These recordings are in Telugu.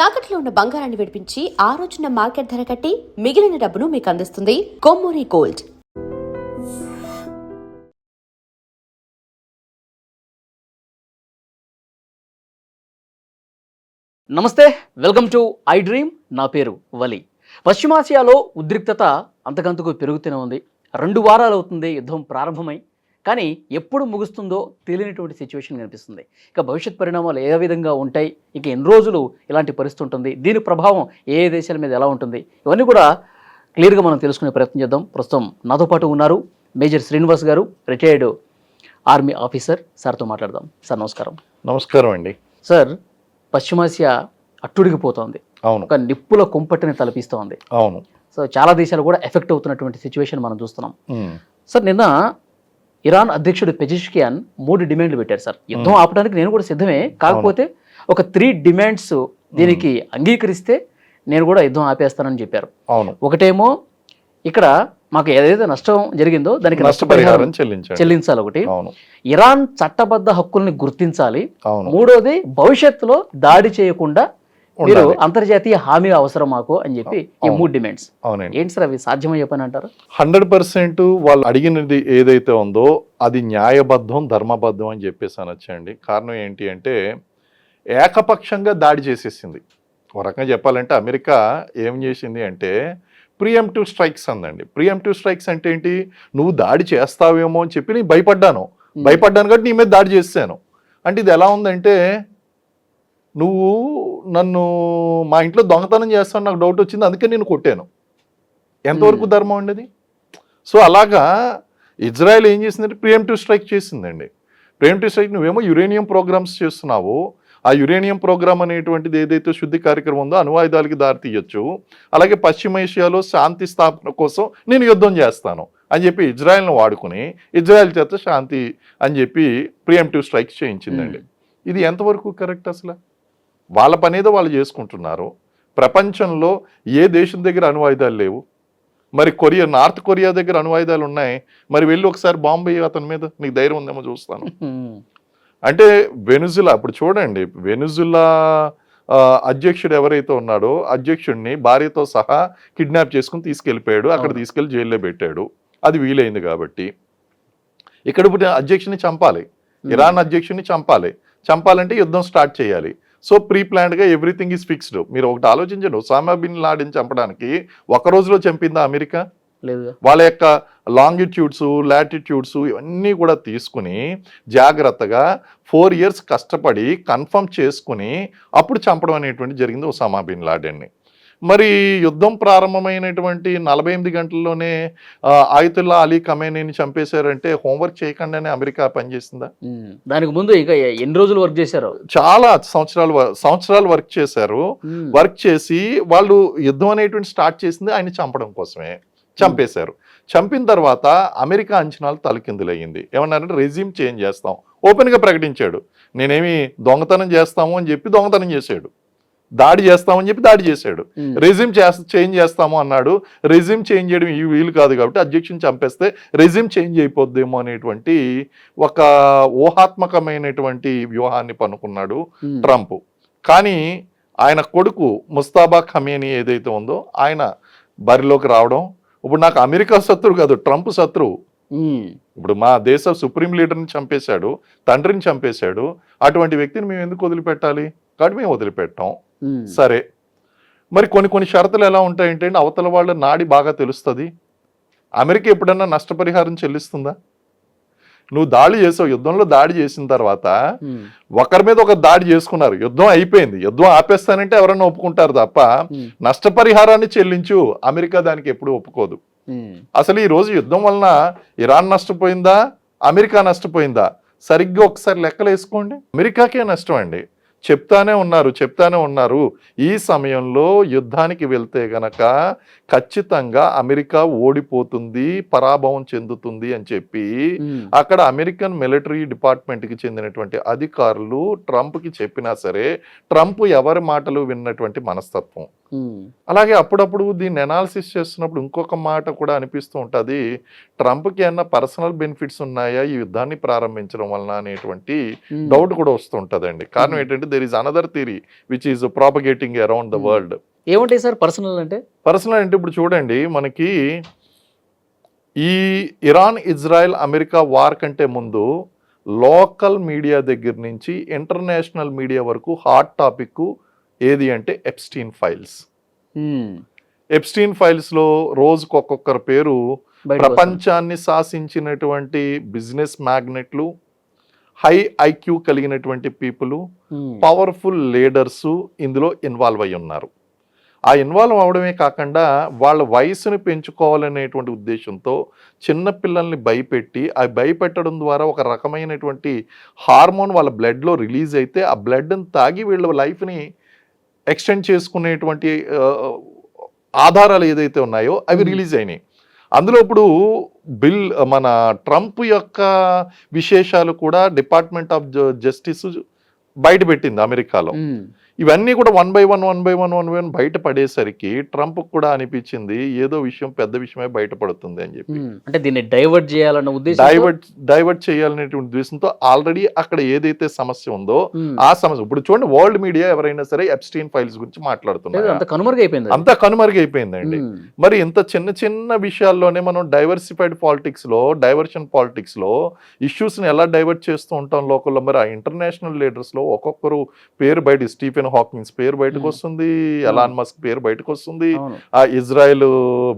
తాకట్లో ఉన్న బంగారాన్ని విడిపించి ఆ రోజున మార్కెట్ ధర కట్టి మిగిలిన డబ్బును మీకు అందిస్తుంది కొమ్మూరి గోల్డ్. నమస్తే, వెల్కమ్ టు ఐ డ్రీమ్. నా పేరు వలి. పశ్చిమాసియాలో ఉద్రిక్తత అంతకంతకు పెరుగుతూనే ఉంది. 2 వారాలు అవుతుంది యుద్ధం ప్రారంభమై, కానీ ఎప్పుడు ముగుస్తుందో తెలియనటువంటి సిచ్యువేషన్ కనిపిస్తుంది. ఇక భవిష్యత్ పరిణామాలు ఏ విధంగా ఉంటాయి, ఇక ఎన్ని రోజులు ఇలాంటి పరిస్థితి ఉంటుంది, దీని ప్రభావం ఏ దేశాల మీద ఎలా ఉంటుంది, ఇవన్నీ కూడా క్లియర్గా మనం తెలుసుకునే ప్రయత్నం చేద్దాం. ప్రస్తుతం నాతో పాటు ఉన్నారు మేజర్ శ్రీనివాస్ గారు, రిటైర్డ్ ఆర్మీ ఆఫీసర్. సార్తో మాట్లాడదాం. సార్ నమస్కారం. నమస్కారం అండి. సార్, పశ్చిమాసియా అట్టుడిగిపోతోంది. అవును. ఒక నిప్పుల కుంపటిని తలపిస్తోంది. అవును. సో చాలా దేశాలు కూడా ఎఫెక్ట్ అవుతున్నటువంటి సిచ్యువేషన్ మనం చూస్తున్నాం. సార్, నిన్న ఇరాన్ అధ్యక్షుడు పెజిష్కియాన్ 3 డిమాండ్లు పెట్టారు. సార్, యుద్ధం ఆపడానికి నేను కూడా సిద్ధమే, కాకపోతే ఒక 3 డిమాండ్స్ దీనికి అంగీకరిస్తే నేను కూడా యుద్ధం ఆపేస్తానని చెప్పారు. అవును. ఒకటేమో ఇక్కడ మాకు ఏదైతే నష్టం జరిగిందో దానికి నష్టపరిహారం చెల్లించాలి. ఒకటి, అవును, ఇరాన్ చట్టబద్ధ హక్కుల్ని గుర్తించాలి. అవును. మూడోది, భవిష్యత్తులో దాడి చేయకుండా మీరు అంతర్జాతీయ హామీ అవసరం మాకు అని చెప్పి ఈ 3 డిమాండ్స్. అవునండి. ఏంటి సార్ అవి, సాధ్యమయ్యే పని అంటారు? 100% వాళ్ళు అడిగినది ఏదైతే ఉందో అది న్యాయబద్ధం, ధర్మబద్ధం అని చెప్పేసి అనొచ్చండి. కారణం ఏంటి అంటే ఏకపక్షంగా దాడి చేసేసింది. ఒక రకంగా చెప్పాలంటే అమెరికా ఏం చేసింది అంటే ప్రియంప్టివ్ స్ట్రైక్స్ అందండి. ప్రియంప్టివ్ స్ట్రైక్స్ అంటే ఏంటి? నువ్వు దాడి చేస్తావేమో అని చెప్పి నేను భయపడ్డాను కాబట్టి నీ మీద దాడి చేశాను అంటే ఇది ఎలా ఉందంటే, నువ్వు నన్ను మా ఇంట్లో దొంగతనం చేస్తాను, నాకు డౌట్ వచ్చింది, అందుకే నేను కొట్టాను. ఎంతవరకు ధర్మం ఉండేది? సో అలాగా ఇజ్రాయెల్ ఏం చేసిందంటే ప్రియంప్టివ్ స్ట్రైక్ చేసిందండి. ప్రియంప్టివ్ స్ట్రైక్, నువ్వేమో యురేనియం ప్రోగ్రామ్స్ చేస్తున్నావు, ఆ యురేనియం ప్రోగ్రామ్ అనేటువంటిది ఏదైతే శుద్ధి కార్యక్రమం ఉందో అణ్వాయుధాలకి దారి తీయొచ్చు, అలాగే పశ్చిమ ఏషియాలో శాంతి స్థాపన కోసం నేను యుద్ధం చేస్తాను అని చెప్పి ఇజ్రాయెల్ను వాడుకుని ఇజ్రాయెల్ చేత శాంతి అని చెప్పి ప్రియంప్టివ్ స్ట్రైక్స్ చేయించిందండి. ఇది ఎంతవరకు కరెక్ట్? అసలు వాళ్ళ పనేదో వాళ్ళు చేసుకుంటున్నారు. ప్రపంచంలో ఏ దేశం దగ్గర అణ్వాయుధాలు లేవు. మరి నార్త్ కొరియా దగ్గర అణ్వాయుధాలు ఉన్నాయి. మరి వెళ్ళి ఒకసారి బాంబు వేయి అతని మీద, నీకు ధైర్యం ఉందేమో చూస్తాను అంటే. వెనుజులా ఇప్పుడు చూడండి, వెనుజులా అధ్యక్షుడు ఎవరైతే ఉన్నాడో అధ్యక్షుడిని భార్యతో సహా కిడ్నాప్ చేసుకుని తీసుకెళ్ళిపోయాడు, అక్కడ తీసుకెళ్లి జైల్లో పెట్టాడు. అది వీలైంది కాబట్టి ఇక్కడ ఇప్పుడు అధ్యక్షుడిని చంపాలి, ఇరాన్ అధ్యక్షుడిని చంపాలంటే యుద్ధం స్టార్ట్ చేయాలి. సో ప్రీ ప్లాన్డ్గా ఎవ్రీథింగ్ ఈజ్ ఫిక్స్డ్. మీరు ఒకటి ఆలోచించండి, ఒసామా బిన్ లాడెన్ చంపడానికి ఒక రోజులో చంపిందా అమెరికా? లేదు. వాళ్ళ యొక్క లాంగిట్యూడ్స్, లాటిట్యూడ్స్ ఇవన్నీ కూడా తీసుకుని జాగ్రత్తగా 4 years కష్టపడి కన్ఫర్మ్ చేసుకుని అప్పుడు చంపడం అనేటువంటి జరిగింది ఒసామా బిన్ లాడెన్ని. మరి యుద్ధం ప్రారంభమైనటువంటి 48 గంటల్లోనే ఆయతుల్లా అలీ ఖమేనీని చంపేశారంటే హోంవర్క్ చేయకుండానే అమెరికా పనిచేసిందా? దానికి ముందు ఇంకా ఎన్ని రోజులు వర్క్ చేశారు? చాలా సంవత్సరాలు వర్క్ చేశారు. వర్క్ చేసి వాళ్ళు యుద్ధం అనేటువంటి స్టార్ట్ చేసింది ఆయన చంపడం కోసమే. చంపేశారు. చంపిన తర్వాత అమెరికా అంచనాలు తలకిందులయ్యింది. ఏమన్నారంటే రెజ్యూమ్ చేంజ్ చేస్తాం, ఓపెన్గా ప్రకటించాడు. నేనేమి దొంగతనం చేస్తాము అని చెప్పి దొంగతనం చేశాడు, దాడి చేస్తామని చెప్పి దాడి చేశాడు. రెజ్యూమ్ చేంజ్ చేస్తాము అన్నాడు. రెజ్యూమ్ చేంజ్ చేయడం ఈ వీలు కాదు కాబట్టి అధ్యక్షుని చంపేస్తే రెజ్యూమ్ చేంజ్ అయిపోద్దేమో అనేటువంటి ఒక ఊహాత్మకమైనటువంటి వ్యూహాన్ని పన్నుకున్నాడు ట్రంప్. కానీ ఆయన కొడుకు ముస్తాబా ఖమేనీ ఏదైతే ఉందో ఆయన బరిలోకి రావడం, ఇప్పుడు నాకు అమెరికా శత్రువు కాదు, ట్రంప్ శత్రువు. ఇప్పుడు మా దేశ సుప్రీం లీడర్ని చంపేశాడు, తండ్రిని చంపేశాడు, అటువంటి వ్యక్తిని మేము ఎందుకు వదిలిపెట్టాలి? కాబట్టి మేము వదిలిపెట్టాం. సరే, మరి కొన్ని షరతులు ఎలా ఉంటాయంటే అవతల వాళ్ళ నాడి బాగా తెలుస్తుంది. అమెరికా ఎప్పుడన్నా నష్టపరిహారం చెల్లిస్తుందా? నువ్వు దాడి చేసావు, యుద్ధంలో దాడి చేసిన తర్వాత ఒకరి మీద ఒకరు దాడి చేసుకున్నారు, యుద్ధం అయిపోయింది, యుద్ధం ఆపేస్తానంటే ఎవరన్నా ఒప్పుకుంటారు తప్ప నష్టపరిహారాన్ని చెల్లించు అమెరికా దానికి ఎప్పుడు ఒప్పుకోదు. అసలు ఈ రోజు యుద్ధం వలన ఇరాన్ నష్టపోయిందా, అమెరికా నష్టపోయిందా? సరిగ్గా ఒకసారి లెక్కలు వేసుకోండి. అమెరికాకే నష్టం అండి. చెప్తానే ఉన్నారు ఈ సమయంలో యుద్ధానికి వెళ్తే గనక ఖచ్చితంగా అమెరికా ఓడిపోతుంది, పరాభవం చెందుతుంది అని చెప్పి అక్కడ అమెరికన్ మిలిటరీ డిపార్ట్మెంట్కి చెందినటువంటి అధికారులు ట్రంప్కి చెప్పినా సరే ట్రంప్ ఎవరి మాటలు విన్నటువంటి మనస్తత్వం. అలాగే అప్పుడప్పుడు దీన్ని అనాలిసిస్ చేస్తున్నప్పుడు ఇంకొక మాట కూడా అనిపిస్తూ ఉంటుంది, ట్రంప్కి ఏమన్నా పర్సనల్ బెనిఫిట్స్ ఉన్నాయా ఈ యుద్ధాన్ని ప్రారంభించడం వలన అనేటువంటి డౌట్ కూడా వస్తుంటుందండి. కారణం ఏంటంటే there is another theory which is propagating around the world. ఏముంటాయి సార్ పర్సనల్ అంటే? పర్సనల్ అంటే ఇప్పుడు చూడండి, మనకి ఈ ఇరాన్ ఇజ్రాయెల్ అమెరికా వార్ కంటే ముందు లోకల్ మీడియా దగ్గర నుంచి ఇంటర్నేషనల్ మీడియా వరకు హాట్ టాపిక్ ఏది అంటే ఎప్స్టీన్ ఫైల్స్. ఎప్స్టీన్ ఫైల్స్లో రోజుకు ఒక్కొక్కరి పేరు ప్రపంచాన్ని శాసించినటువంటి బిజినెస్ మ్యాగ్నెట్లు, హై ఐక్యూ కలిగినటువంటి పీపుల్, పవర్ఫుల్ లీడర్స్ ఇందులో ఇన్వాల్వ్ అయి ఉన్నారు. ఆ ఇన్వాల్వ్ అవడమే కాకుండా వాళ్ళ వయసుని పెంచుకోవాలనేటువంటి ఉద్దేశంతో చిన్నపిల్లల్ని భయపెట్టి, ఆ భయపెట్టడం ద్వారా ఒక రకమైనటువంటి హార్మోన్ వాళ్ళ బ్లడ్లో రిలీజ్ అయితే ఆ బ్లడ్ని తాగి వీళ్ళ లైఫ్ని ఎక్స్టెండ్ చేసుకునేటువంటి ఆధారాలు ఏదైతే ఉన్నాయో అవి రిలీజ్ అయినాయి. అందులో ఇప్పుడు మన ట్రంప్ యొక్క విశేషాలు కూడా డిపార్ట్మెంట్ ఆఫ్ జస్టిస్ బయట పెట్టింది అమెరికాలో. ఇవన్నీ కూడా వన్ బై వన్ బయట పడేసరికి ట్రంప్ కూడా అనిపించింది ఏదో విషయం పెద్ద విషయమే బయటపడుతుంది అని చెప్పి. అంటే దీన్ని డైవర్ట్ చేయాలన్న ఉద్దేశం, డైవర్ట్ చేయాలనేటువంటి ఉద్దేశంతో ఆల్రెడీ అక్కడ ఏదైతే సమస్య ఉందో ఆ సమస్య ఇప్పుడు చూడండి, వరల్డ్ మీడియా ఎవరైనా సరే ఎప్స్టీన్ ఫైల్స్ గురించి మాట్లాడుతున్నారు. అంతా కనుమరుగైపోయిందండి. మరి ఇంత చిన్న చిన్న విషయాల్లోనే మనం డైవర్సిఫైడ్ పాలిటిక్స్ లో, డైవర్షన్ పాలిటిక్స్ లో ఇష్యూస్ ని ఎలా డైవర్ట్ చేస్తూ ఉంటాం లోకల్లో. మరి ఆ ఇంటర్నేషనల్ లీడర్స్ లో ఒక్కొక్కరు పేరు బయట, స్టీఫెన్ హాకిన్స్ పేరు బయటకు వస్తుంది, ఎలాన్ మస్క్ పేరు బయటకు వస్తుంది, ఆ ఇజ్రాయెల్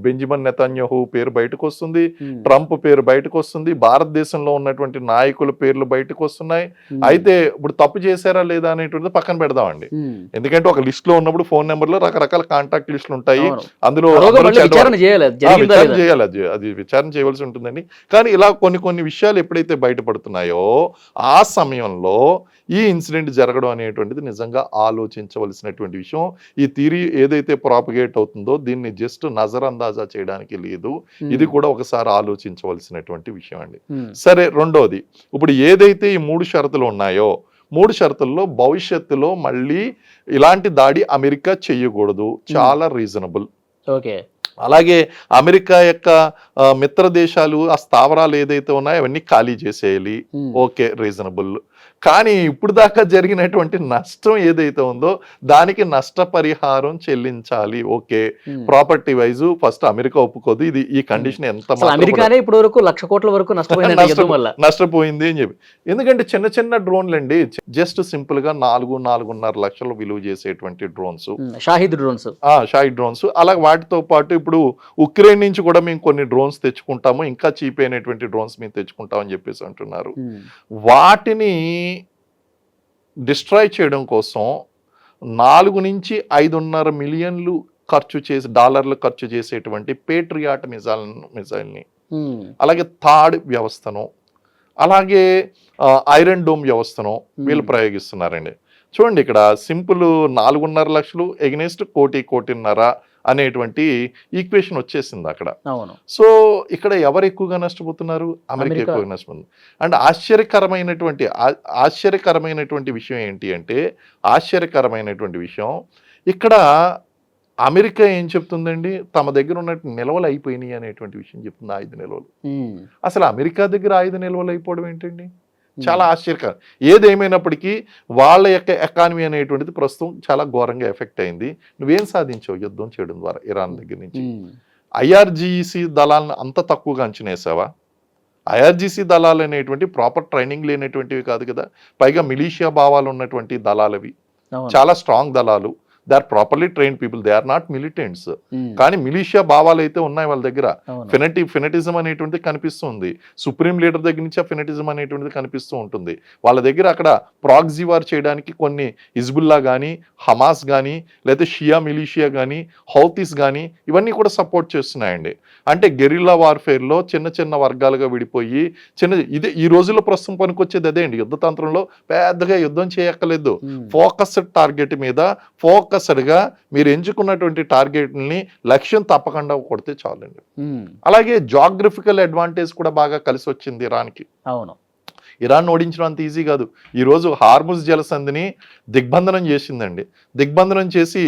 బెంజమిన్ నెతన్యాహు పేరు బయటకు వస్తుంది, ట్రంప్ పేరు బయటకు వస్తుంది, భారతదేశంలో ఉన్నటువంటి నాయకుల పేర్లు బయటకు వస్తున్నాయి. అయితే ఇప్పుడు తప్పు చేశారా లేదా అనేటువంటిది పక్కన పెడదామండి. ఎందుకంటే ఒక లిస్ట్ లో ఉన్నప్పుడు ఫోన్ నెంబర్ లో రకరకాల కాంటాక్ట్ లిస్టులు ఉంటాయి, అందులో విచారణ చేయాలి, అది విచారణ చేయవలసి ఉంటుందండి. కానీ ఇలా కొన్ని విషయాలు ఎప్పుడైతే బయటపడుతున్నాయో ఆ సమయంలో ఈ ఇన్సిడెంట్ జరగడం అనేటువంటిది నిజంగా ఆలోచించవలసినటువంటి విషయం. ఈ థియరీ ఏదైతే ప్రాపగేట్ అవుతుందో దీన్ని జస్ట్ నజర్ అందాజా చేయడానికి లేదు, ఇది కూడా ఒకసారి ఆలోచించవలసినటువంటి విషయం అండి. సరే, రెండోది, ఇప్పుడు ఏదైతే ఈ 3 షరతులు ఉన్నాయో 3 షరతుల్లో భవిష్యత్తులో మళ్ళీ ఇలాంటి దాడి అమెరికా చేయకూడదు, చాలా రీజనబుల్. ఓకే. అలాగే అమెరికా యొక్క మిత్ర దేశాలు ఆ స్థావరాలు ఏదైతే ఉన్నాయో అవన్నీ ఖాళీ చేసేయాలి, ఓకే, రీజనబుల్. కానీ ఇప్పుడు దాకా జరిగినటువంటి నష్టం ఏదైతే ఉందో దానికి నష్టపరిహారం చెల్లించాలి, okay. Property wise first America ఒప్పుకోదు, ఇది ఈ కండిషన్ ఎంత అమెరికానే ఇప్పుడు వరకు 1,00,000 కోట్ల వరకు నష్టపోయింది అని చెప్పి. ఎందుకంటే చిన్న చిన్న డ్రోన్లు అండి, జస్ట్ సింపుల్ గా 4-4.5 లక్షలు విలువ చేసేటువంటి డ్రోన్స్, షాహిద్ డ్రోన్స్. అలాగే వాటితో పాటు ఇప్పుడు ఉక్రెయిన్ నుంచి కూడా మేము కొన్ని డ్రోన్స్ తెచ్చుకుంటాము, ఇంకా చీప్ అయినటువంటి డ్రోన్స్ మేము తెచ్చుకుంటామని చెప్పేసి అంటున్నారు. వాటిని డిస్ట్రాయ్ చేయడం కోసం 4-5.5 మిలియన్లు డాలర్లు ఖర్చు చేసేటువంటి పేట్రియాట్ మిజైల్ని, అలాగే థాడ్ వ్యవస్థను, అలాగే ఐరన్ డోమ్ వ్యవస్థను వీళ్ళు ప్రయోగిస్తున్నారండి. చూడండి, ఇక్కడ సింపుల్ 4.5 లక్షలు ఎగనెస్ట్ 1.5 అనేటువంటి ఈక్వేషన్ వచ్చేసింది అక్కడ. సో ఇక్కడ ఎవరు ఎక్కువగా నష్టపోతున్నారు? అమెరికా ఎక్కువగా నష్టపోతుంది. అండ్ ఆశ్చర్యకరమైనటువంటి విషయం ఏంటి అంటే, ఆశ్చర్యకరమైనటువంటి విషయం ఇక్కడ అమెరికా ఏం చెప్తుందండి, తమ దగ్గర ఉన్న నిల్వలు అయిపోయినాయి అనేటువంటి విషయం చెప్తుంది. 5 నిల్వలు. అసలు అమెరికా దగ్గర 5 నిల్వలు అయిపోవడం ఏంటండి? చాలా ఆశ్చర్యకరం. ఏదేమైనప్పటికీ వాళ్ళ యొక్క ఎకానమీ అనేటువంటిది ప్రస్తుతం చాలా ఘోరంగా ఎఫెక్ట్ అయింది. నువ్వేం సాధించావు యుద్ధం చేయడం ద్వారా ఇరాన్ దగ్గర నుంచి? ఐఆర్జీసీ దళాలను అంత తక్కువగా అంచనేసావా? ఐఆర్జీసీ దళాలు అనేటువంటి ప్రాపర్ ట్రైనింగ్ లేనటువంటివి కాదు కదా, పైగా మిలీషియా భావాలు ఉన్నటువంటి దళాలవి, చాలా స్ట్రాంగ్ దళాలు. They are properly trained people, they are not militants. కానీ మిలీషియా భావాలు అయితే ఉన్నాయి వాళ్ళ దగ్గర. ఫెనటిజం అనేటువంటిది కనిపిస్తుంది, సుప్రీం లీడర్ దగ్గర నుంచి ఆ ఫెనటిజం అనేటువంటిది కనిపిస్తూ ఉంటుంది. వాళ్ళ దగ్గర అక్కడ ప్రాక్సీ వార్ చేయడానికి కొన్ని హిజ్బుల్లా కానీ, హమాస్ కానీ, లేదా షియా మిలీషియా కానీ, హౌతీస్ కానీ ఇవన్నీ కూడా సపోర్ట్ చేస్తున్నాయండి. అంటే గెరిల్లా వార్ఫేర్లో చిన్న చిన్న వర్గాలుగా విడిపోయి ఇదే ఈ రోజుల్లో ప్రస్తుతం పనికొచ్చేది అదే అండి. యుద్ధ తంత్రంలో పెద్దగా యుద్ధం చేయక్కర్లేదు, ఫోకస్డ్ టార్గెట్ మీద ఫోకస్డ్గా మీరు ఎంచుకున్నటువంటి టార్గెట్ని లక్ష్యం తప్పకుండా కొడితే చాలండి. అలాగే జాగ్రఫికల్ అడ్వాంటేజ్ కూడా బాగా కలిసి వచ్చింది ఇరాన్కి. ఇరాన్ ఓడించడం అంత ఈజీ కాదు. ఈరోజు హార్ముజ్ జలసంధిని దిగ్బంధనం చేసిందండి. దిగ్బంధనం చేసి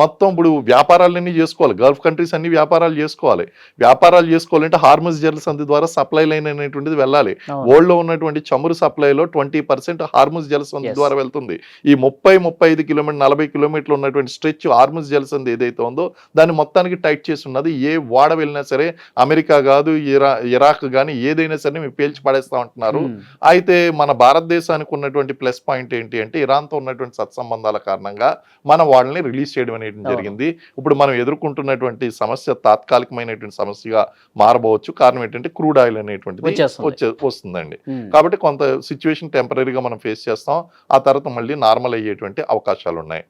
మొత్తం ఇప్పుడు వ్యాపారాలన్నీ చేసుకోవాలి, గల్ఫ్ కంట్రీస్ అన్ని వ్యాపారాలు చేసుకోవాలి. వ్యాపారాలు చేసుకోవాలంటే హార్ముజ్ జలసంధి ద్వారా సప్లై లైన్ అనేటువంటిది వెళ్ళాలి. వరల్డ్ లో ఉన్నటువంటి చమురు సప్లైలో 20% హార్ముజ్ జలసంధి ద్వారా వెళ్తుంది. ఈ 30-35 కిలోమీటర్ 40 కిలోమీటర్లు ఉన్నటువంటి స్ట్రెచ్ హార్ముజ్ జలసంధి ఏదైతే ఉందో దాన్ని మొత్తానికి టైట్ చేసి ఉన్నది. ఏ వాడ వెళ్ళినా సరే అమెరికా కాదు ఇరాక్ కానీ ఏదైనా సరే మేము పేల్చి పడేస్తా ఉంటున్నారు. అయితే మన భారతదేశానికి ఉన్నటువంటి ప్లస్ పాయింట్ ఏంటి అంటే ఇరాన్తో ఉన్నటువంటి సత్సంబంధాల కారణంగా మన వాళ్ళని రిలీజ్ చేయడం అనేది జరిగింది. ఇప్పుడు మనం ఎదుర్కొంటున్నటువంటి సమస్య తాత్కాలికమైనటువంటి సమస్యగా మారబోవచ్చు. కారణం ఏంటంటే క్రూడ్ ఆయిల్ అనేటువంటిది వస్తుందండి. కాబట్టి కొంత సిచ్యువేషన్ టెంపరీగా మనం ఫేస్ చేస్తాం. ఆ తర్వాత మళ్ళీ నార్మల్ అయ్యేటువంటి అవకాశాలు ఉన్నాయి.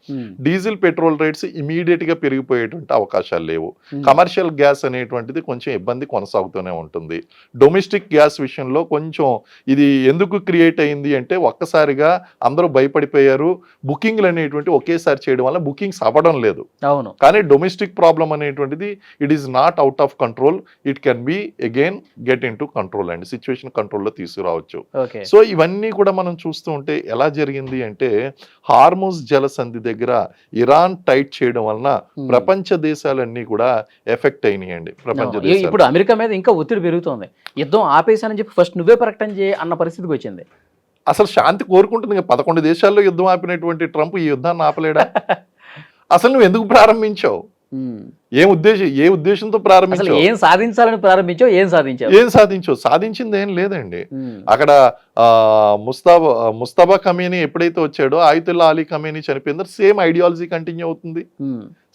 డీజిల్ పెట్రోల్ రేట్స్ ఇమీడియట్ గా పెరిగిపోయేటువంటి అవకాశాలు లేవు. కమర్షియల్ గ్యాస్ అనేటువంటిది కొంచెం ఇబ్బంది కొనసాగుతూనే ఉంటుంది. డొమెస్టిక్ గ్యాస్ విషయంలో కొంచెం ఇది ఎందుకు క్రియేట్ అయింది అంటే ఒక్కసారిగా అందరూ భయపడిపోయారు. బుకింగ్లు అనేటువంటి ఒకేసారి చేయడం వల్ల బుకింగ్స్ అవ్వడం లేదు. అవును, కానీ డొమెస్టిక్ ప్రాబ్లం అనేటువంటిది it is not out of control. It can be again get in to control అండి. సిచ్యువేషన్ కంట్రోల్లో తీసుకురావచ్చు. సో ఇవన్నీ కూడా మనం చూస్తూ ఉంటే ఎలా జరిగింది అంటే హార్ముజ్ జలసంధి దగ్గర ఇరాన్ టైట్ చేయడం వలన ప్రపంచ దేశాలన్నీ కూడా ఎఫెక్ట్ అయినాయండి. ప్రపంచ దేశాలు ఇప్పుడు అమెరికా మీద ఇంకా ఒత్తిడి పెరుగుతోంది. యుద్ధం ఆపేశానని చెప్పి ఫస్ట్ నువ్వే ప్రకటన చేయి అన్న పరిస్థితికి వచ్చింది. అసలు శాంతి కోరుకుంటుంది. 11 దేశాల్లో యుద్ధం ఆపినటువంటి ట్రంప్ ఈ యుద్ధాన్ని ఆపలేడా? అసలు నువ్వు ఎందుకు ప్రారంభించావు? ఏ ఉద్దేశంతో ప్రారంభించావు? ఏం సాధించాలని ప్రారంభించావు? ఏం సాధించావు? సాధించింది ఏం లేదండి. అక్కడ ముస్తాబా ఖమేనీ ఎప్పుడైతే వచ్చాడో ఆయుతుల్లా అలీ ఖమేనీ చనిపోయిందో సేమ్ ఐడియాలజీ కంటిన్యూ అవుతుంది,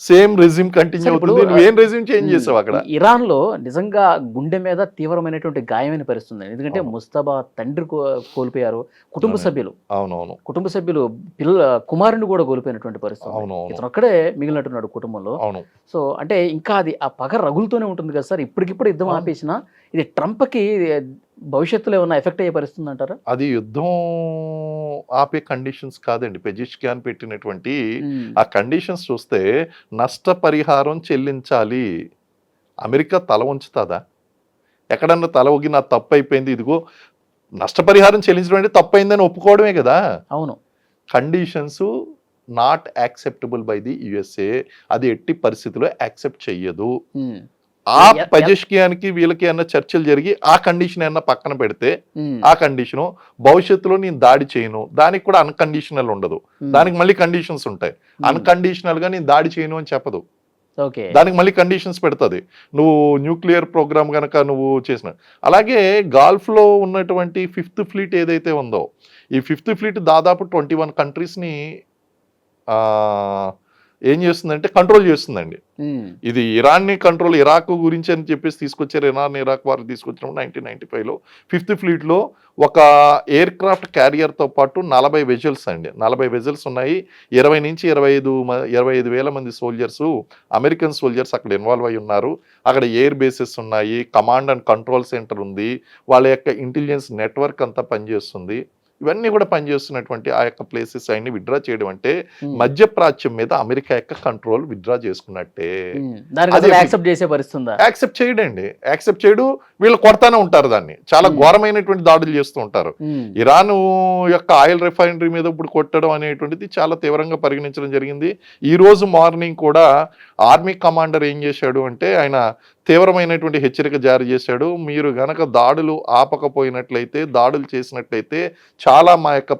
సేమ్ రెజ్యూమ్ కంటిన్యూ అవుతుంది. నువ్వేం రెజ్యూమ్ చేంజ్ చేసావు? అక్కడ ఇరాన్ లో నిజంగా గుండె మీద తీవ్రమైనటువంటి గాయమైన పరిస్థితుంది. ఎందుకంటే ముస్తాబా తండ్రి కోల్పోయారు, కుటుంబ సభ్యులు. అవునవును, కుటుంబ సభ్యులు కుమారుని కూడా కోల్పోయినటువంటి పరిస్థితి. ఇతను ఒక్కడే మిగిలినట్టున్నాడు కుటుంబంలో. అవును. సో అంటే ఇంకా అది ఆ పగ రగులుతూనే ఉంటుంది కదా సార్. ఇప్పటికిప్పుడు యుద్ధం ఆపేసినా ఇది ట్రంప్కి భవిష్యత్తులో ఏమన్నా ఎఫెక్ట్ అయ్యే పరిస్థితి అంటారా? అది యుద్ధం ఆపే కండిషన్స్ కాదండి. పెజిష్కియాన్ పెట్టినటువంటి ఆ కండిషన్స్ చూస్తే నష్టపరిహారం చెల్లించాలి. అమెరికా తల ఉంచుతుందా? ఎక్కడన్నా తల ఒగ్గి నా తప్పు అయిపోయింది, ఇదిగో నష్టపరిహారం చెల్లించడం అంటే తప్పు అయిందని ఒప్పుకోవడమే కదా. అవును. Conditions not acceptable by the USA. అది ఎట్టి పరిస్థితిలో యాక్సెప్ట్ చెయ్యదు. ఆ పెజిష్కియానికి వీళ్ళకి అన్న చర్చలు జరిగి ఆ కండిషన్ ఏమన్నా పక్కన పెడితే ఆ కండిషను భవిష్యత్తులో నేను దాడి చేయను, దానికి కూడా అన్కండిషనల్ ఉండదు. దానికి మళ్ళీ కండిషన్స్ ఉంటాయి. అన్కండిషనల్ గా నేను దాడి చేయను అని చెప్పదు. దానికి మళ్ళీ కండిషన్స్ పెడుతుంది. నువ్వు న్యూక్లియర్ ప్రోగ్రామ్ కనుక నువ్వు చేసిన. అలాగే గాల్ఫ్ లో ఉన్నటువంటి 5th ఫ్లీట్ ఏదైతే ఉందో ఈ 5th ఫ్లీట్ దాదాపు 21 కంట్రీస్ని ఏం చేస్తుందంటే కంట్రోల్ చేస్తుందండి. ఇది ఇరాన్ని కంట్రోల్, ఇరాక్ గురించి అని చెప్పేసి తీసుకొచ్చారు. ఇరాక్ వారు తీసుకొచ్చినప్పుడు 1995లో 5th ఫ్లీట్లో ఒక ఎయిర్ క్రాఫ్ట్ క్యారియర్తో పాటు 40 వెజల్స్ అండి. 40 వెజల్స్ ఉన్నాయి. 20 నుంచి 25 వేల మంది సోల్జర్స్, అమెరికన్ సోల్జర్స్ అక్కడ ఇన్వాల్వ్ అయి ఉన్నారు. అక్కడ ఎయిర్ బేసెస్ ఉన్నాయి, కమాండ్ అండ్ కంట్రోల్ సెంటర్ ఉంది, వాళ్ళ యొక్క ఇంటెలిజెన్స్ నెట్వర్క్ అంతా పనిచేస్తుంది. ఇవన్నీ కూడా పనిచేస్తున్నటువంటి ఆ యొక్క ప్లేసెస్ అన్ని విత్డ్రా చేయడం అంటే మధ్యప్రాచ్యం మీద అమెరికా యొక్క కంట్రోల్ విత్డ్రా చేసుకున్నట్టే. యాక్సెప్ట్ చేయడండి, యాక్సెప్ట్ చేయడు. వీళ్ళు కొడతానే ఉంటారు దాన్ని. చాలా ఘోరమైనటువంటి దాడులు చేస్తూ ఉంటారు. ఇరాన్ యొక్క ఆయిల్ రిఫైనరీ మీద ఇప్పుడు కొట్టడం అనేటువంటిది చాలా తీవ్రంగా పరిగణించడం జరిగింది. ఈ రోజు మార్నింగ్ కూడా ఆర్మీ కమాండర్ ఏం చేశాడు అంటే ఆయన తీవ్రమైనటువంటి హెచ్చరిక జారీ చేశాడు. మీరు గనక దాడులు ఆపకపోయినట్లయితే, దాడులు చేసినట్లయితే చాలా మా యొక్క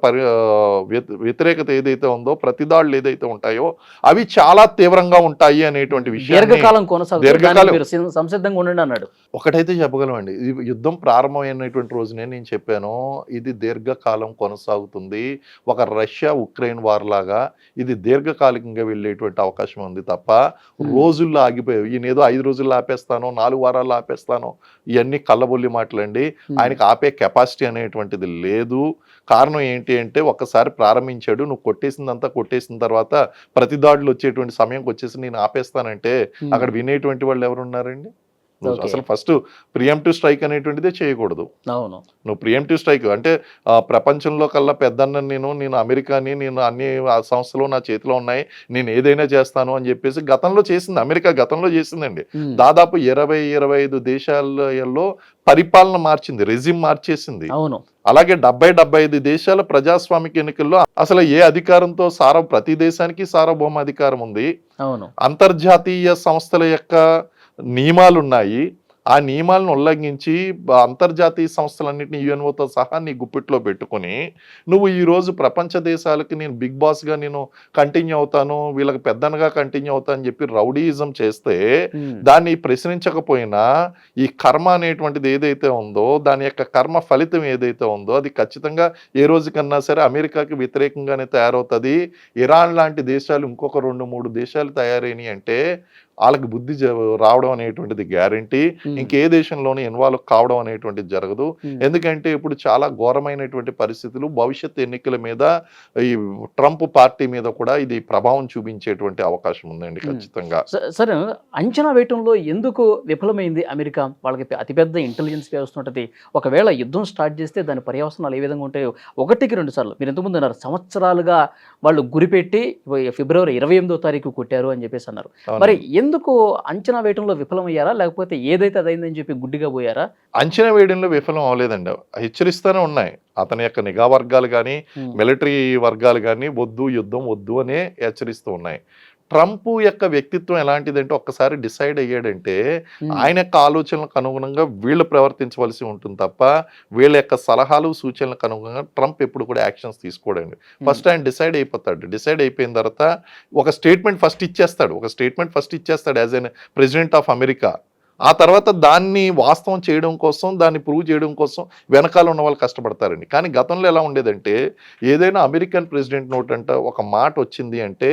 వ్యతిరేకత ఏదైతే ఉందో, ప్రతి దాడులు ఏదైతే ఉంటాయో అవి చాలా తీవ్రంగా ఉంటాయి అనేటువంటి విషయం సంసిద్ధంగా ఉండండి అన్నాడు. ఒకటైతే చెప్పగలమండి, ఇది యుద్ధం ప్రారంభమైనటువంటి రోజునే నేను చెప్పాను ఇది దీర్ఘకాలం కొనసాగుతుంది. ఒక రష్యా ఉక్రెయిన్ వార్ లాగా ఇది దీర్ఘకాలికంగా వెళ్ళేటువంటి అవకాశం ఉంది తప్ప రోజుల్లో ఆగిపోయావు. ఈయన ఏదో 5 రోజుల్లో ఆపేస్తాను, 4 వారాల్లో ఆపేస్తాను, ఇవన్నీ కళ్ళబొల్లి మాటలండి. ఆయనకి ఆపే కెపాసిటీ అనేటువంటిది లేదు. కారణం ఏంటి అంటే ఒక్కసారి ప్రారంభించాడు, నువ్వు కొట్టేసిందంతా కొట్టేసిన తర్వాత ప్రతి దాడులు వచ్చేటువంటి సమయంకి వచ్చేసి నేను ఆపేస్తానంటే అక్కడ వినేటువంటి వాళ్ళు ఎవరున్నారండి? నువ్వు Okay. అసలు ఫస్ట్ ప్రియంప్టివ్ స్ట్రైక్ అనేటువంటిదే చేయకూడదు. అవును. నువ్వు ప్రియంప్టివ్ స్ట్రైక్ అంటే ప్రపంచంలో కల్లా పెద్దన్న నేను అమెరికాని, నేను అన్ని ఆ సంస్థలు నా చేతిలో ఉన్నాయి, నేను ఏదైనా చేస్తాను అని చెప్పేసి గతంలో చేసింది. అమెరికా గతంలో చేసిందండి. దాదాపు 20-25 దేశాలలో పరిపాలన మార్చింది, రెజిమ్ మార్చేసింది. అవును. అలాగే 70-75 దేశాల ప్రజాస్వామిక ఎన్నికల్లో అసలు ఏ అధికారంతో ప్రతి దేశానికి సార్వభౌమ అధికారం ఉంది. అవును. అంతర్జాతీయ సంస్థల యొక్క నియమాలు ఉన్నాయి. ఆ నియమాలను ఉల్లంఘించి అంతర్జాతీయ సంస్థలన్నింటినీ యుఎన్ఓతో సహా నీ గుప్పిట్లో పెట్టుకుని నువ్వు ఈరోజు ప్రపంచ దేశాలకి నేను బిగ్ బాస్గా నేను కంటిన్యూ అవుతాను, వీళ్ళకి పెద్దనగా కంటిన్యూ అవుతాను అని చెప్పి రౌడీయిజం చేస్తే దాన్ని ప్రశ్నించకపోయినా ఈ కర్మ అనేటువంటిది ఏదైతే ఉందో, దాని యొక్క కర్మ ఫలితం ఏదైతే ఉందో అది ఖచ్చితంగా ఏ రోజుకన్నా సరే అమెరికాకి వ్యతిరేకంగానే తయారవుతుంది. ఇరాన్ లాంటి దేశాలు ఇంకొక 2-3 దేశాలు తయారైనవి అంటే వాళ్ళకి బుద్ధి రావడం అనేటువంటిది గ్యారంటీ. ఇంకే దేశంలోనూ ఇన్వాల్వ్ కావడం అనేటువంటిది జరగదు. ఎందుకంటే ఇప్పుడు చాలా ఘోరమైనటువంటి పరిస్థితులు భవిష్యత్ ఎన్నికల మీద ఈ ట్రంప్ పార్టీ మీద కూడా ఇది ప్రభావం చూపించేటువంటి అవకాశం ఉందండి ఖచ్చితంగా. సరే, అంచనా వేయటంలో ఎందుకు విఫలమైంది అమెరికా? వాళ్ళకి అతిపెద్ద ఇంటెలిజెన్స్ వ్యవస్థ ఉంటుంది. ఒకవేళ యుద్ధం స్టార్ట్ చేస్తే దాని పర్యవసనాలు ఏ విధంగా ఉంటాయో 1-2 సార్లు మీరు ఎంతకుముందు అన్నారు, సంవత్సరాలుగా వాళ్ళు గురిపెట్టి ఫిబ్రవరి 28వ తారీఖు కొట్టారు అని చెప్పేసి అన్నారు. మరి ఎందుకు అంచనా వేయడంలో విఫలమయ్యారా, లేకపోతే ఏదైతే అదైందని చెప్పి గుడ్డిగా పోయారా? అంచనా వేయడంలో విఫలం అవ్వలేదండి, హెచ్చరిస్తూనే ఉన్నాయి. అతని యొక్క నిఘా వర్గాలు కానీ మిలిటరీ వర్గాలు కానీ వద్దు, యుద్ధం వద్దు అనే హెచ్చరిస్తూ ఉన్నాయి. ట్రంప్ యొక్క వ్యక్తిత్వం ఎలాంటిదంటే ఒక్కసారి డిసైడ్ అయ్యాడంటే ఆయన యొక్క ఆలోచనలకు అనుగుణంగా వీళ్ళు ప్రవర్తించవలసి ఉంటుంది తప్ప వీళ్ళ యొక్క సలహాలు సూచనలకు అనుగుణంగా ట్రంప్ ఎప్పుడు కూడా యాక్షన్స్ తీసుకోడండి. ఫస్ట్ ఆయన డిసైడ్ అయిపోతాడు. డిసైడ్ అయిపోయిన తర్వాత ఒక స్టేట్మెంట్ ఫస్ట్ ఇచ్చేస్తాడు as N president of America. ఆ తర్వాత దాన్ని వాస్తవం చేయడం కోసం, దాన్ని ప్రూవ్ చేయడం కోసం వెనకాల ఉన్న వాళ్ళు కష్టపడతారండి. కానీ గతంలో ఎలా ఉండేదంటే ఏదైనా అమెరికన్ ప్రెసిడెంట్ నోటంట ఒక మాట వచ్చింది అంటే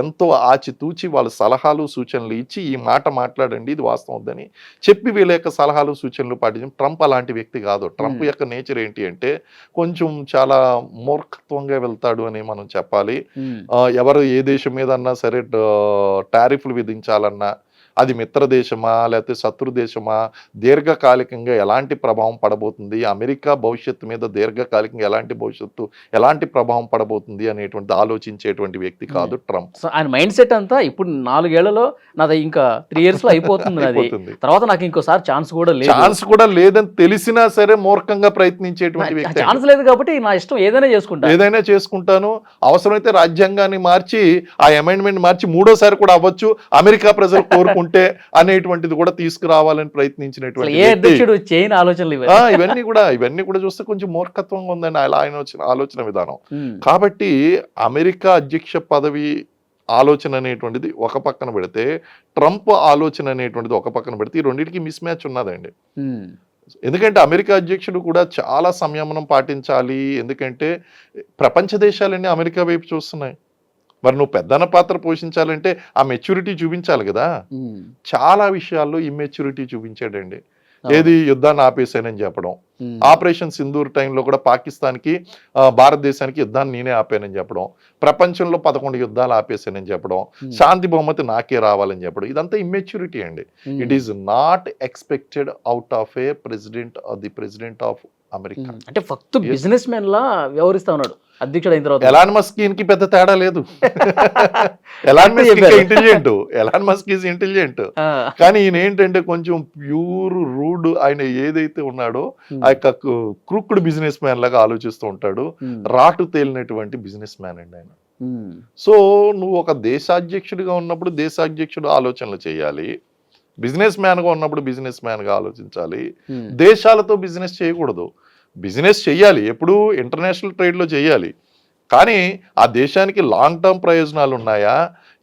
ఎంతో ఆచితూచి వాళ్ళ సలహాలు సూచనలు ఇచ్చి ఈ మాట మాట్లాడండి ఇది వాస్తవం వద్దని చెప్పి వీళ్ళ యొక్క సలహాలు సూచనలు పాటించడం. ట్రంప్ అలాంటి వ్యక్తి కాదు. ట్రంప్ యొక్క నేచర్ ఏంటి అంటే కొంచెం చాలా మూర్ఖత్వంగా వెళ్తాడు అని మనం చెప్పాలి. ఎవరు ఏ దేశం మీద అన్నా సరే టారిఫ్లు విధించాలన్నా అది మిత్ర దేశమా లేకపోతే శత్రు దేశమా, దీర్ఘకాలికంగా ఎలాంటి ప్రభావం పడబోతుంది, అమెరికా భవిష్యత్తు మీద దీర్ఘకాలికంగా ఎలాంటి ప్రభావం పడబోతుంది అనేటువంటి ఆలోచించేటువంటి వ్యక్తి కాదు ట్రంప్. ఆయన మైండ్ సెట్ అంతా ఇప్పుడు 4 ఏళ్లలో నాది ఇంకా 3 years లో అయిపోతుంది, తర్వాత నాకు ఇంకోసారి ఛాన్స్ కూడా లేదని తెలిసినా సరే మూర్ఖంగా ప్రయత్నించేటువంటి వ్యక్తి. ఛాన్స్ లేదు కాబట్టి నా ఇష్టం ఏదైనా చేసుకుంటాను, అవసరమైతే రాజ్యాంగాన్ని మార్చి ఆ అమెండ్మెంట్ మార్చి 3వ సారి కూడా అవ్వచ్చు, అమెరికా ప్రజలు కోరుకుంటే అనేటువంటిది కూడా తీసుకురావాలని ప్రయత్నించినటువంటి ఇవన్నీ కూడా చూస్తే కొంచెం మూర్ఖత్వంగా ఉందండి ఆయన వచ్చిన ఆలోచన విధానం. కాబట్టి అమెరికా అధ్యక్ష పదవి ఆలోచన అనేటువంటిది ఒక పక్కన పెడితే, ట్రంప్ ఆలోచన అనేటువంటిది ఒక పక్కన పెడితే, ఈ రెండింటికి మిస్ మ్యాచ్ ఉన్నదండి. ఎందుకంటే అమెరికా అధ్యక్షుడు కూడా చాలా సంయమనం పాటించాలి. ఎందుకంటే ప్రపంచ దేశాలన్నీ అమెరికా వైపు చూస్తున్నాయి. మరి నువ్వు పెద్దన్న పాత్ర పోషించాలంటే ఆ మెచ్యూరిటీ చూపించాలి కదా. చాలా విషయాల్లో ఇమ్మెచ్యూరిటీ చూపించాడండి. ఏది యుద్ధాన్ని ఆపేసానని చెప్పడం, ఆపరేషన్ సింధూర్ టైంలో కూడా పాకిస్తాన్కి భారతదేశానికి యుద్ధాన్ని నేనే ఆపానని చెప్పడం, ప్రపంచంలో 11 యుద్ధాలు ఆపేసానని చెప్పడం, శాంతి బహుమతి నాకే రావాలని చెప్పడం, ఇదంతా ఇమ్మెచ్యూరిటీ అండి. It is not expected out of A president of America. అంటే ఫస్ట్ బిజినెస్ మ్యాన్ లా వ్యవహరిస్తా ఉన్నాడు అధ్యక్షుడు అయిన తర్వాత. ఎలాన్ మస్క్ కి పెద్ద తేడా లేదు. ఎలాన్ మస్క్ ఈజ్ ఇంటెలిజెంట్, కానీ ఈయన ఏంటంటే కొంచెం ప్యూర్ రూడ్. ఆయన ఏదైతే ఉన్నాడో ఆ యొక్క క్రూక్డ్ బిజినెస్ మ్యాన్ లాగా ఆలోచిస్తూ ఉంటాడు. రాటు తేలినటువంటి బిజినెస్ మ్యాన్ అండి ఆయన. సో నువ్వు ఒక దేశాధ్యక్షుడిగా ఉన్నప్పుడు దేశాధ్యక్షుడు ఆలోచనలు చేయాలి, బిజినెస్ మ్యాన్గా ఉన్నప్పుడు బిజినెస్ మ్యాన్గా ఆలోచించాలి. దేశాలతో బిజినెస్ చేయకూడదు. బిజినెస్ చెయ్యాలి, ఎప్పుడు ఇంటర్నేషనల్ ట్రేడ్లో చేయాలి, కానీ ఆ దేశానికి లాంగ్ టర్మ్ ప్రయోజనాలు ఉన్నాయా,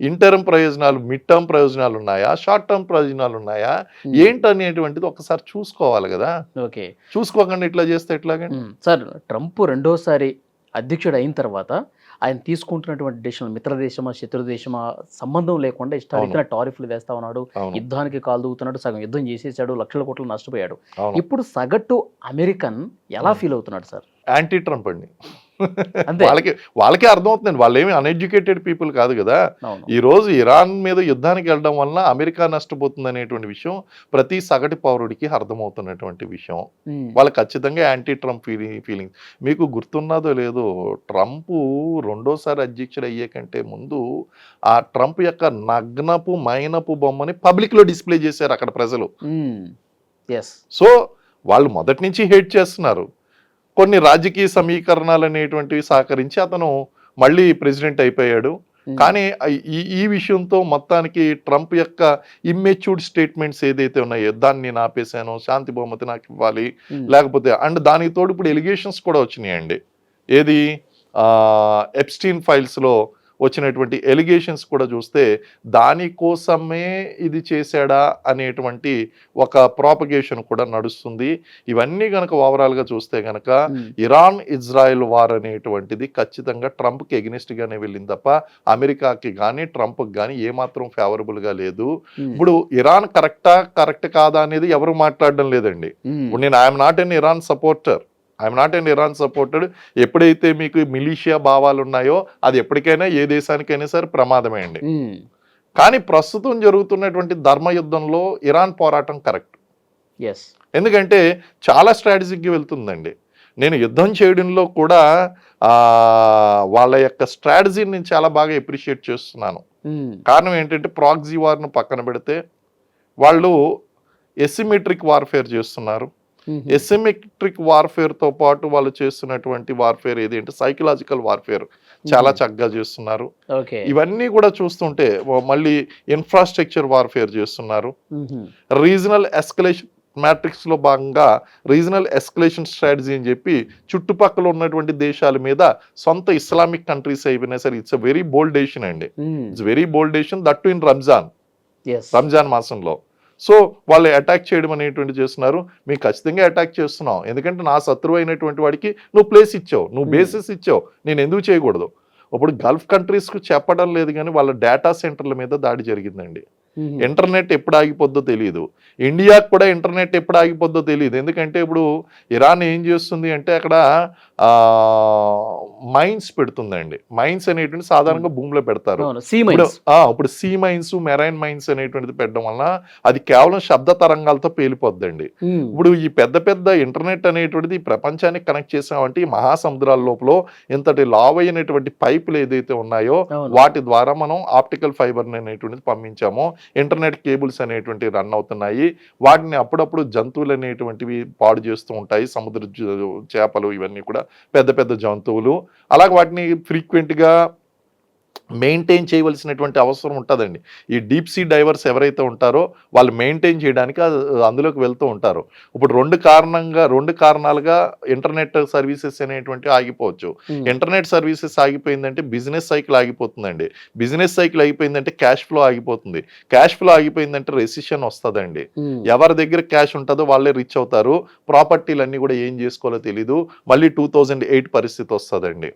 ఇంటర్మ్ ప్రయోజనాలు, మిడ్ టర్మ్ ప్రయోజనాలు ఉన్నాయా, షార్ట్ టర్మ్ ప్రయోజనాలు ఉన్నాయా ఏంటనేటువంటిది ఒకసారి చూసుకోవాలి కదా. ఓకే, చూసుకోకుండా ఇట్లా చేస్తే ఎట్లాగండి. సార్, ట్రంప్ రెండోసారి అధ్యక్షుడు అయిన తర్వాత ఆయన తీసుకుంటున్నటువంటి దేశం మిత్రదేశమా శత్రుదేశమా సంబంధం లేకుండా ఇష్టారీతిన టారిఫ్లు వేస్తా ఉన్నాడు, యుద్ధానికి కాలు దూకుతున్నాడు, సగం యుద్ధం చేసేసాడు, లక్షల కోట్లు నష్టపోయాడు. ఇప్పుడు సగటు అమెరికన్ ఎలా ఫీల్ అవుతున్నాడు సార్? యాంటీ ట్రంప్ అండి. అంతే. వాళ్ళకే అర్థమవుతుందండి. వాళ్ళు ఏమి అన్ఎడ్యుకేటెడ్ పీపుల్ కాదు కదా. అవును. ఈ రోజు ఇరాన్ మీద యుద్ధానికి వెళ్ళడం వలన అమెరికా నష్టపోతుంది అనేటువంటి విషయం ప్రతి సగటు పౌరుడికి అర్థమవుతున్నటువంటి విషయం. వాళ్ళు ఖచ్చితంగా యాంటీ ట్రంప్ ఫీలింగ్స్. మీకు గుర్తున్నదో లేదో, ట్రంప్ రెండోసారి అధ్యక్షుడు అయ్యే కంటే ముందు ఆ ట్రంప్ యొక్క నగ్నపు మైనపు బొమ్మని పబ్లిక్ లో డిస్ప్లే చేశారు అక్కడ ప్రజలు. సో వాళ్ళు మొదటి నుంచి హేట్ చేస్తున్నారు. కొన్ని రాజకీయ సమీకరణాలు అనేటువంటివి సహకరించి అతను మళ్ళీ ప్రెసిడెంట్ అయిపోయాడు. కానీ ఈ విషయంతో మొత్తానికి ట్రంప్ యొక్క ఇమ్మెచ్యూర్డ్ స్టేట్మెంట్స్ ఏదైతే ఉన్నాయో, దాన్ని నేను ఆపేశాను, శాంతి బహుమతి నాకు ఇవ్వాలి, లేకపోతే అండ్ దానికి తోడు ఇప్పుడు ఎలిగేషన్స్ కూడా వచ్చినాయండి. ఏది ఎప్స్టీన్ ఫైల్స్లో వచ్చినటువంటి ఎలిగేషన్స్ కూడా చూస్తే దానికోసమే ఇది చేశాడా అనేటువంటి ఒక ప్రాపగేషన్ కూడా నడుస్తుంది. ఇవన్నీ కనుక ఓవరాల్గా చూస్తే కనుక ఇరాన్ ఇజ్రాయెల్ వార్ అనేటువంటిది ఖచ్చితంగా ట్రంప్కి ఎగ్నిస్ట్గానే వెళ్ళింది తప్ప అమెరికాకి కానీ ట్రంప్కి కానీ ఏమాత్రం ఫేవరబుల్గా లేదు. ఇప్పుడు ఇరాన్ కరెక్ట్ కాదా అనేది ఎవరు మాట్లాడడం లేదండి. ఇప్పుడు నేను I'm not an Iran supported. ఎప్పుడైతే మీకు మిలీషియా భావాలు ఉన్నాయో అది ఎప్పటికైనా ఏ దేశానికైనా సరే ప్రమాదమే అండి. కానీ ప్రస్తుతం జరుగుతున్నటువంటి ధర్మయుద్ధంలో ఇరాన్ పోరాటం కరెక్ట్. ఎందుకంటే చాలా స్ట్రాటజిక్గా వెళ్తుందండి. నేను యుద్ధం చేయడంలో కూడా వాళ్ళ యొక్క స్ట్రాటజీని నేను చాలా బాగా ఎప్రిషియేట్ చేస్తున్నాను. కారణం ఏంటంటే ప్రాక్సీ వార్ను పక్కన పెడితే వాళ్ళు ఎసిమెట్రిక్ వార్ఫేర్ చేస్తున్నారు. ఎసిమెట్రిక్ వార్ఫేర్ తో పాటు వాళ్ళు చేస్తున్నటువంటి వార్ఫేర్ ఏదంటే సైకలాజికల్ వార్ఫేర్ చాలా చక్కగా చేస్తున్నారు. ఇవన్నీ కూడా చూస్తుంటే మళ్ళీ ఇన్ఫ్రాస్ట్రక్చర్ వార్ఫేర్ చేస్తున్నారు. రీజనల్ ఎస్కలేషన్ మ్యాట్రిక్స్ లో భాగంగా రీజనల్ ఎస్కలేషన్ స్ట్రాటజీ అని చెప్పి చుట్టుపక్కల ఉన్నటువంటి దేశాల మీద సొంత ఇస్లామిక్ కంట్రీస్ అయిపోయినా సరే it's a very bold decision అండి. It's very bold decision, that to in Ramzan మాసంలో. సో వాళ్ళు అటాక్ చేయడం అనేటువంటి చేస్తున్నారు. మేము ఖచ్చితంగా అటాక్ చేస్తున్నాం, ఎందుకంటే నా శత్రువు అయినటువంటి వాడికి నువ్వు ప్లేస్ ఇచ్చావు, నువ్వు బేసిస్ ఇచ్చావు, నేను ఎందుకు చేయకూడదు. ఇప్పుడు గల్ఫ్ కంట్రీస్కు చెప్పడం లేదు కానీ వాళ్ళ డేటా సెంటర్ల మీద దాడి జరిగిందండి. ఇంటర్నెట్ ఎప్పుడు ఆగిపోద్దో తెలియదు. ఇండియాకు కూడా ఇంటర్నెట్ ఎప్పుడు ఆగిపోద్దో తెలియదు. ఎందుకంటే ఇప్పుడు ఇరాన్ ఏం చేస్తుంది అంటే అక్కడ మైన్స్ పెడుతుందండి. మైన్స్ అనేటువంటి సాధారణంగా భూమిలో పెడతారు. ఇప్పుడు సీ మైన్స్, మెరైన్ మైన్స్ అనేటువంటిది పెట్టడం వలన అది కేవలం శబ్ద తరంగాలతో పేలిపోద్దండి. ఇప్పుడు ఈ పెద్ద పెద్ద ఇంటర్నెట్ అనేటువంటిది ప్రపంచానికి కనెక్ట్ చేసామంటే ఈ మహాసముద్రాల లోపల ఇంతటి లావ్ అయినటువంటి పైపులు ఏదైతే ఉన్నాయో వాటి ద్వారా మనం ఆప్టికల్ ఫైబర్ అనేటువంటిది పంపించాము. ఇంటర్నెట్ కేబుల్స్ అనేటువంటి రన్ అవుతున్నాయి. వాటిని అప్పుడప్పుడు జంతువులు అనేటువంటివి పాడు చేస్తూ ఉంటాయి. సముద్ర చేపలు ఇవన్నీ కూడా పెద్ద పెద్ద జంతువులు. అలాగే వాటిని ఫ్రీక్వెంట్గా మెయింటైన్ చేయవలసినటువంటి అవసరం ఉంటుందండి. ఈ డీప్ సీ డైవర్స్ ఎవరైతే ఉంటారో వాళ్ళు మెయింటైన్ చేయడానికి అందులోకి వెళ్తూ ఉంటారు. ఇప్పుడు రెండు కారణాలుగా ఇంటర్నెట్ సర్వీసెస్ అనేటువంటి ఆగిపోవచ్చు. ఇంటర్నెట్ సర్వీసెస్ ఆగిపోయిందంటే బిజినెస్ సైకిల్ ఆగిపోతుందండి. బిజినెస్ సైకిల్ అయిపోయిందంటే క్యాష్ ఫ్లో ఆగిపోతుంది. క్యాష్ ఫ్లో ఆగిపోయిందంటే రెసిషన్ వస్తుందండి. ఎవరి దగ్గర క్యాష్ ఉంటుందో వాళ్ళే రిచ్ అవుతారు. ప్రాపర్టీలన్నీ కూడా ఏం చేసుకోవాలో తెలీదు. మళ్ళీ 2008 పరిస్థితి వస్తుందండి.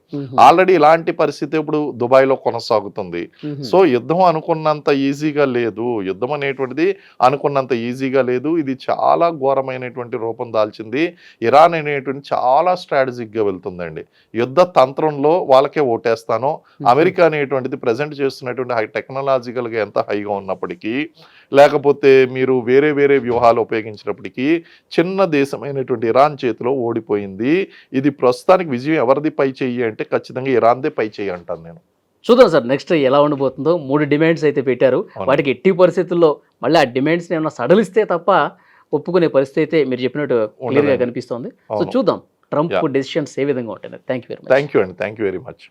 ఆల్రెడీ ఇలాంటి పరిస్థితి ఇప్పుడు దుబాయ్లో కొనసాగుతుంది. సో యుద్ధం అనుకున్నంత ఈజీగా లేదు. యుద్ధం అనేటువంటిది అనుకున్నంత ఈజీగా లేదు. ఇది చాలా ఘోరమైనటువంటి రూపం దాల్చింది. ఇరాన్ అనేటువంటి చాలా స్ట్రాటజిక్ గా వెళ్తుందండి. యుద్ధ తంత్రంలో వాళ్ళకే ఓటేస్తాను. అమెరికా అనేటువంటిది ప్రజెంట్ చేస్తున్నటువంటి టెక్నాలజికల్ గా ఎంత హైగా ఉన్నప్పటికీ, లేకపోతే మీరు వేరే వేరే వ్యూహాలు ఉపయోగించినప్పటికీ చిన్న దేశమైనటువంటి ఇరాన్ చేతిలో ఓడిపోయింది. ఇది ప్రస్తుతానికి విజయం ఎవరిది పై చెయ్యి అంటే ఖచ్చితంగా ఇరాన్దే పై చెయ్యి అంటాను నేను. చూద్దాం సార్ నెక్స్ట్ ఎలా ఉండబోతుందో. 3 డిమాండ్స్ అయితే పెట్టారు. వాటికి ఎట్టి పరిస్థితుల్లో మళ్ళీ ఆ డిమాండ్స్ని ఏమన్నా సడలిస్తే తప్ప ఒప్పుకునే పరిస్థితి అయితే మీరు చెప్పినట్టు క్లియర్గా కనిపిస్తోంది. సో చూద్దాం ట్రంప్ డెసిషన్స్ ఏ విధంగా ఉంటాయి. Thank you very much. Thank you very much.